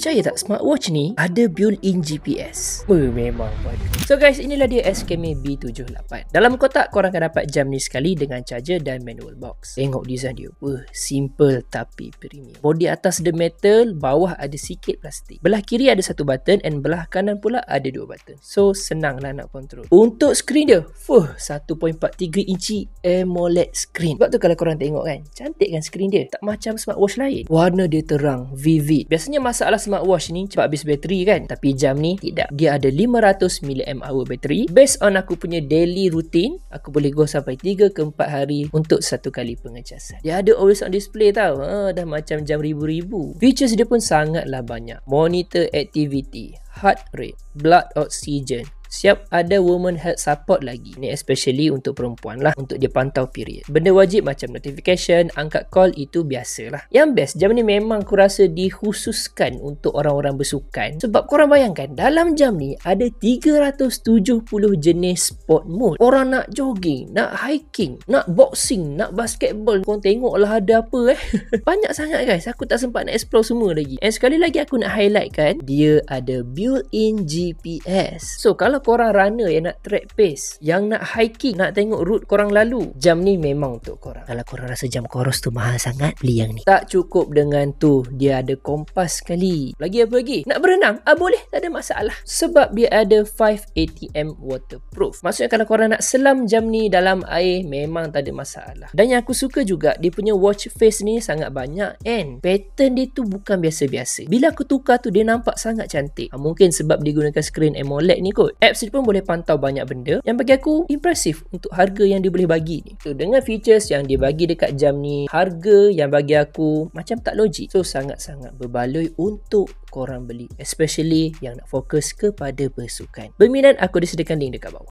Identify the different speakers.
Speaker 1: Percaya tak, smartwatch ni ada built-in GPS. Memang padu. So guys, inilah dia SKME B78. Dalam kotak korang akan dapat jam ni sekali dengan charger dan manual box. Tengok design dia. Simple tapi premium. Bodi atas the metal, bawah ada sikit plastik. Belah kiri ada satu button and belah kanan pula ada dua button. So senanglah nak control. Untuk skrin dia, 1.43 inci AMOLED screen. Sebab tu kalau korang tengok kan, cantik kan skrin dia. Tak macam smartwatch lain. Warna dia terang, vivid. Biasanya masalah smartwatch ni cepat habis bateri kan, tapi jam ni tidak. Dia ada 500 mAh bateri. Based on aku punya daily routine, aku boleh go sampai 3 ke 4 hari untuk satu kali pengecasan. Dia ada always on display tau. Dah macam jam ribu-ribu. Features dia pun sangatlah banyak. Monitor activity, heart rate, blood oxygen. Siap ada woman health support lagi. Ni especially untuk perempuan lah, untuk dia pantau period. Benda wajib macam notification, angkat call, itu biasalah. Yang best, jam ni memang aku rasa dikhususkan untuk orang-orang bersukan. Sebab korang bayangkan, dalam jam ni ada 370 jenis sport mode. Orang nak jogging, nak hiking, nak boxing, nak basketball. Korang tengoklah ada apa Banyak sangat guys. Aku tak sempat nak explore semua lagi. And sekali lagi aku nak highlight kan, dia ada built-in GPS. So kalau korang runner yang nak track pace, yang nak hiking, nak tengok route korang lalu, jam ni memang untuk korang. Kalau korang rasa jam Coros tu mahal sangat, beli yang ni. Tak cukup dengan tu, dia ada kompas sekali. Lagi apa lagi? Nak berenang? Boleh, tak ada masalah. Sebab dia ada 5 ATM waterproof. Maksudnya kalau korang nak selam jam ni dalam air, memang tak ada masalah. Dan yang aku suka juga, dia punya watch face ni sangat banyak and pattern dia tu bukan biasa-biasa. Bila aku tukar tu, dia nampak sangat cantik. Mungkin sebab dia gunakan skrin AMOLED ni kot. Apps dia pun boleh pantau banyak benda yang bagi aku impresif untuk harga yang dia boleh bagi ni. So dengan features yang dia bagi dekat jam ni, harga yang bagi aku macam tak logik. So sangat-sangat berbaloi untuk korang beli, especially yang nak fokus kepada bersukan. Berminat, aku disediakan link dekat bawah.